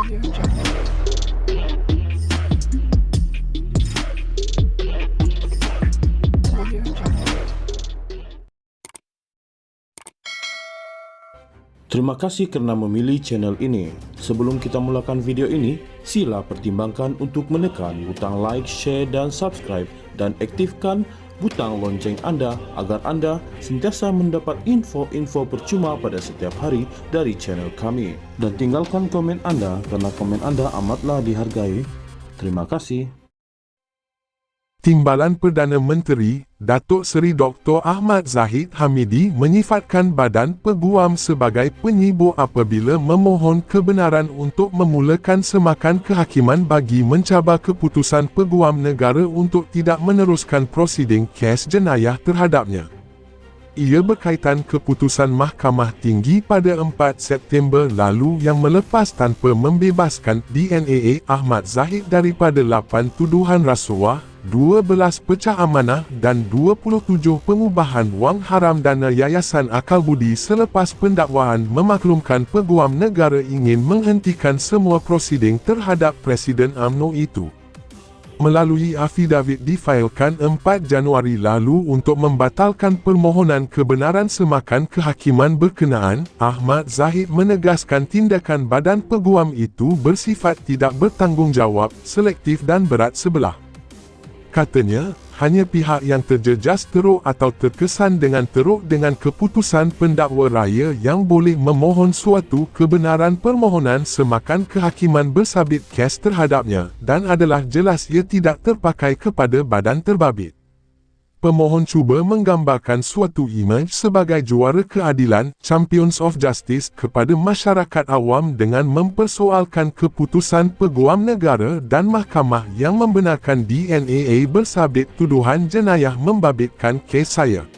Terima kasih kerana memilih channel ini. Sebelum kita mulakan video ini, sila pertimbangkan untuk menekan butang like, share dan subscribe dan aktifkan butang lonceng anda agar anda sentiasa mendapat info-info percuma pada setiap hari dari channel kami. Dan tinggalkan komen anda kerana komen anda amatlah dihargai. Terima kasih. Timbalan Perdana Menteri, Datuk Seri Dr. Ahmad Zahid Hamidi menyifatkan Badan Peguam sebagai penyibuk apabila memohon kebenaran untuk memulakan semakan kehakiman bagi mencabar keputusan Peguam Negara untuk tidak meneruskan prosiding kes jenayah terhadapnya. Ia berkaitan keputusan Mahkamah Tinggi pada 4 September lalu yang melepas tanpa membebaskan DNAA Ahmad Zahid daripada 8 tuduhan rasuah, 12 pecah amanah dan 27 pengubahan wang haram dana Yayasan Akal Budi selepas pendakwaan memaklumkan Peguam Negara ingin menghentikan semua prosiding terhadap Presiden UMNO itu. Melalui afidavit difailkan 4 Januari lalu untuk membatalkan permohonan kebenaran semakan kehakiman berkenaan, Ahmad Zahid menegaskan tindakan Badan Peguam itu bersifat tidak bertanggungjawab, selektif dan berat sebelah. Katanya, hanya pihak yang terjejas teruk atau terkesan dengan teruk dengan keputusan pendakwa raya yang boleh memohon suatu kebenaran permohonan semakan kehakiman bersabit kes terhadapnya, dan adalah jelas ia tidak terpakai kepada badan terbabit. Pemohon cuba menggambarkan suatu imej sebagai juara keadilan, Champions of Justice kepada masyarakat awam dengan mempersoalkan keputusan Peguam Negara dan Mahkamah yang membenarkan DNAA bersabit tuduhan jenayah membabitkan kes saya.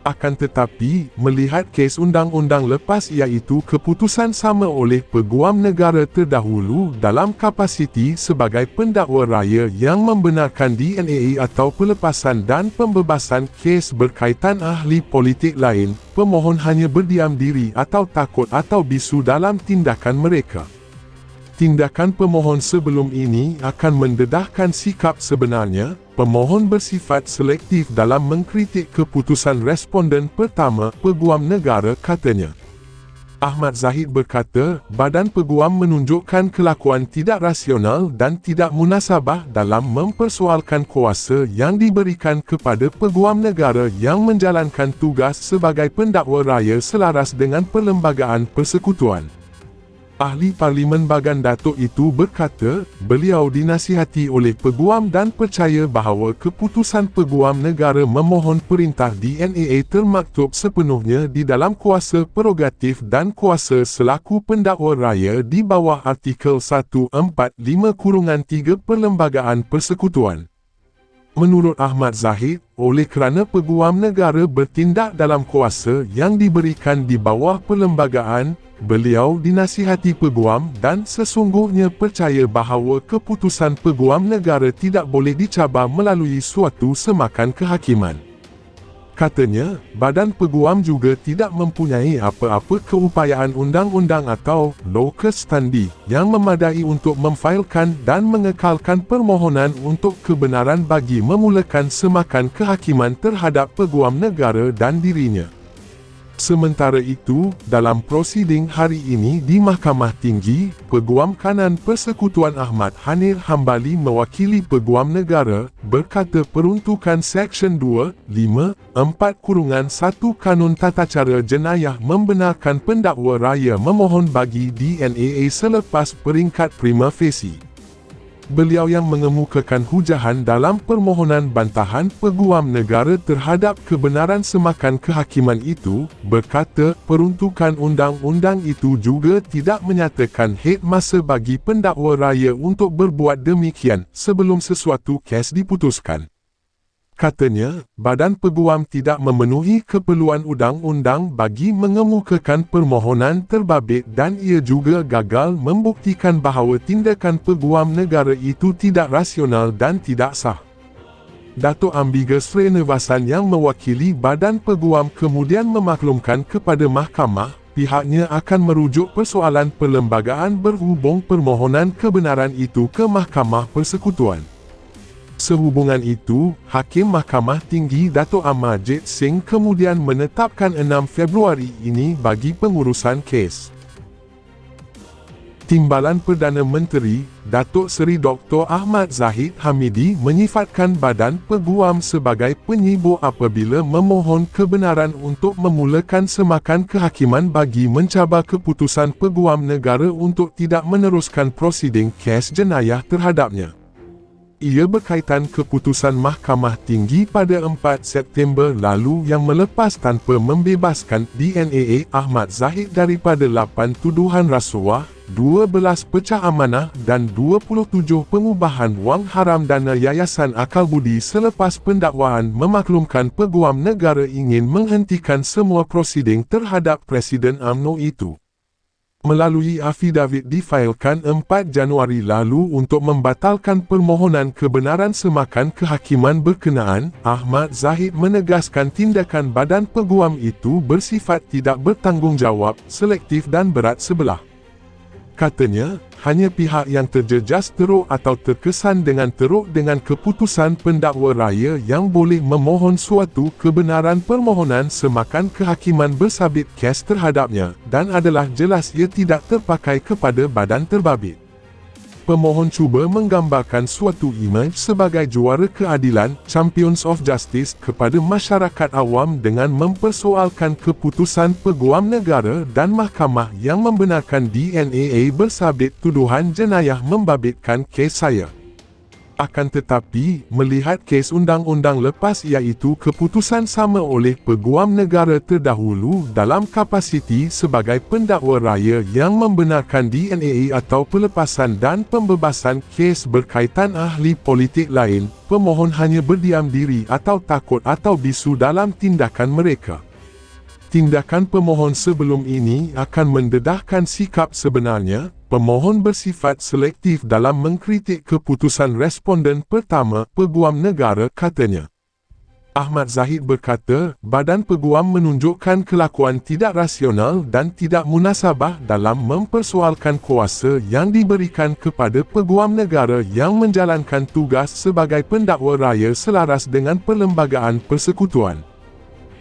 Akan tetapi, melihat kes undang-undang lepas iaitu keputusan sama oleh Peguam Negara terdahulu dalam kapasiti sebagai pendakwa raya yang membenarkan DNAA atau pelepasan dan pembebasan kes berkaitan ahli politik lain, pemohon hanya berdiam diri atau takut atau bisu dalam tindakan mereka. Tindakan pemohon sebelum ini akan mendedahkan sikap sebenarnya. Pemohon bersifat selektif dalam mengkritik keputusan responden pertama, Peguam Negara, katanya. Ahmad Zahid berkata, Badan Peguam menunjukkan kelakuan tidak rasional dan tidak munasabah dalam mempersoalkan kuasa yang diberikan kepada Peguam Negara yang menjalankan tugas sebagai pendakwa raya selaras dengan Perlembagaan Persekutuan. Ahli Parlimen Bagan Datuk itu berkata, beliau dinasihati oleh Peguam dan percaya bahawa keputusan Peguam Negara memohon perintah DNAA termaktub sepenuhnya di dalam kuasa prerogatif dan kuasa selaku pendakwa raya di bawah Artikel 145(3) Perlembagaan Persekutuan. Menurut Ahmad Zahid, oleh kerana Peguam Negara bertindak dalam kuasa yang diberikan di bawah perlembagaan, beliau dinasihati Peguam dan sesungguhnya percaya bahawa keputusan Peguam Negara tidak boleh dicabar melalui suatu semakan kehakiman. Katanya, Badan Peguam juga tidak mempunyai apa-apa keupayaan undang-undang atau locus standi yang memadai untuk memfailkan dan mengekalkan permohonan untuk kebenaran bagi memulakan semakan kehakiman terhadap Peguam Negara dan dirinya. Sementara itu, dalam prosiding hari ini di Mahkamah Tinggi, Peguam Kanan Persekutuan Ahmad Hanir Hambali mewakili Peguam Negara, berkata peruntukan Seksyen 254(1) Kanun Tatacara Jenayah membenarkan pendakwa raya memohon bagi DNAA selepas peringkat prima facie. Beliau yang mengemukakan hujahan dalam permohonan bantahan Peguam Negara terhadap kebenaran semakan kehakiman itu, berkata peruntukan undang-undang itu juga tidak menyatakan had masa bagi pendakwa raya untuk berbuat demikian sebelum sesuatu kes diputuskan. Katanya, Badan Peguam tidak memenuhi keperluan undang-undang bagi mengemukakan permohonan terbabit dan ia juga gagal membuktikan bahawa tindakan Peguam Negara itu tidak rasional dan tidak sah. Datuk Ambigas Sreenivasan yang mewakili Badan Peguam kemudian memaklumkan kepada mahkamah, pihaknya akan merujuk persoalan perlembagaan berhubung permohonan kebenaran itu ke Mahkamah Persekutuan. Sehubungan itu, Hakim Mahkamah Tinggi Dato' Amarjit Singh kemudian menetapkan 6 Februari ini bagi pengurusan kes. Timbalan Perdana Menteri, Datuk Seri Dr. Ahmad Zahid Hamidi menyifatkan Badan Peguam sebagai penyibuk apabila memohon kebenaran untuk memulakan semakan kehakiman bagi mencabar keputusan Peguam Negara untuk tidak meneruskan prosiding kes jenayah terhadapnya. Ia berkaitan keputusan Mahkamah Tinggi pada 4 September lalu yang melepas tanpa membebaskan DNAA Ahmad Zahid daripada 8 tuduhan rasuah, 12 pecah amanah dan 27 pengubahan wang haram dana Yayasan Akal Budi selepas pendakwaan memaklumkan Peguam Negara ingin menghentikan semua prosiding terhadap Presiden UMNO itu. Melalui afidavit difailkan 4 Januari lalu untuk membatalkan permohonan kebenaran semakan kehakiman berkenaan, Ahmad Zahid menegaskan tindakan Badan Peguam itu bersifat tidak bertanggungjawab, selektif dan berat sebelah. Katanya, hanya pihak yang terjejas teruk atau terkesan dengan teruk dengan keputusan pendakwa raya yang boleh memohon suatu kebenaran permohonan semakan kehakiman bersabit kes terhadapnya, dan adalah jelas ia tidak terpakai kepada badan terbabit. Pemohon cuba menggambarkan suatu imej sebagai juara keadilan, Champions of Justice kepada masyarakat awam dengan mempersoalkan keputusan Peguam Negara dan Mahkamah yang membenarkan DNAA bersabit tuduhan jenayah membabitkan kes saya. Akan tetapi, melihat kes undang-undang lepas iaitu keputusan sama oleh Peguam Negara terdahulu dalam kapasiti sebagai pendakwa raya yang membenarkan DNAA atau pelepasan dan pembebasan kes berkaitan ahli politik lain, pemohon hanya berdiam diri atau takut atau bisu dalam tindakan mereka. Tindakan pemohon sebelum ini akan mendedahkan sikap sebenarnya. Pemohon bersifat selektif dalam mengkritik keputusan responden pertama, Peguam Negara, katanya. Ahmad Zahid berkata, Badan Peguam menunjukkan kelakuan tidak rasional dan tidak munasabah dalam mempersoalkan kuasa yang diberikan kepada Peguam Negara yang menjalankan tugas sebagai pendakwa raya selaras dengan Perlembagaan Persekutuan.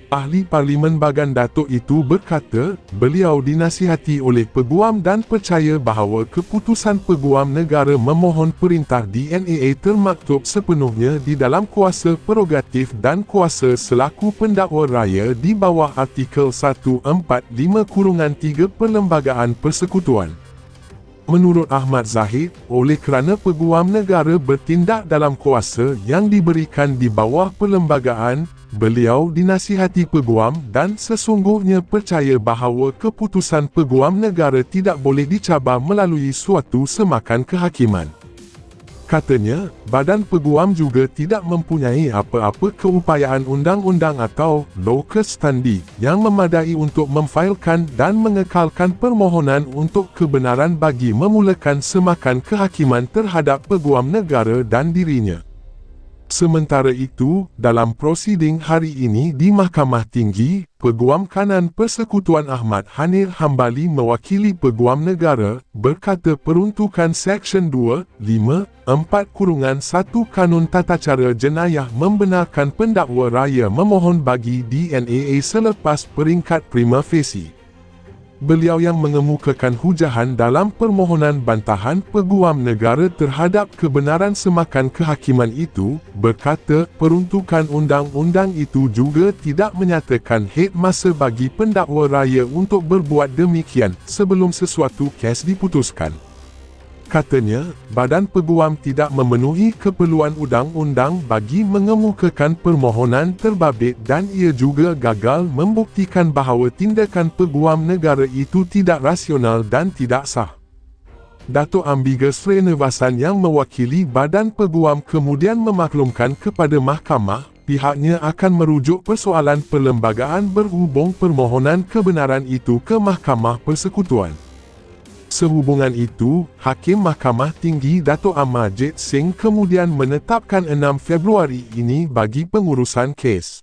Ahli Parlimen Bagan Datuk itu berkata, beliau dinasihati oleh Peguam dan percaya bahawa keputusan Peguam Negara memohon perintah DNAA termaktub sepenuhnya di dalam kuasa prerogatif dan kuasa selaku pendakwa raya di bawah Artikel 145(3) Perlembagaan Persekutuan. Menurut Ahmad Zahid, oleh kerana Peguam Negara bertindak dalam kuasa yang diberikan di bawah perlembagaan, beliau dinasihati Peguam dan sesungguhnya percaya bahawa keputusan Peguam Negara tidak boleh dicabar melalui suatu semakan kehakiman. Katanya, Badan Peguam juga tidak mempunyai apa-apa keupayaan undang-undang atau locus standi yang memadai untuk memfailkan dan mengekalkan permohonan untuk kebenaran bagi memulakan semakan kehakiman terhadap Peguam Negara dan dirinya. Sementara itu, dalam prosiding hari ini di Mahkamah Tinggi, Peguam Kanan Persekutuan Ahmad Hanir Hambali mewakili Peguam Negara, berkata peruntukan Seksyen 2(5)(4)(1) Kanun Tatacara Jenayah membenarkan pendakwa raya memohon bagi DNAA selepas peringkat prima facie. Beliau yang mengemukakan hujahan dalam permohonan bantahan Peguam Negara terhadap kebenaran semakan kehakiman itu, berkata peruntukan undang-undang itu juga tidak menyatakan had masa bagi pendakwa raya untuk berbuat demikian sebelum sesuatu kes diputuskan. Katanya, Badan Peguam tidak memenuhi keperluan undang-undang bagi mengemukakan permohonan terbabit dan ia juga gagal membuktikan bahawa tindakan Peguam Negara itu tidak rasional dan tidak sah. Datuk Ambiga Sreenivasan yang mewakili Badan Peguam kemudian memaklumkan kepada mahkamah, pihaknya akan merujuk persoalan perlembagaan berhubung permohonan kebenaran itu ke Mahkamah Persekutuan. Sehubungan itu, Hakim Mahkamah Tinggi Dato' Amarjit Singh kemudian menetapkan 6 Februari ini bagi pengurusan kes.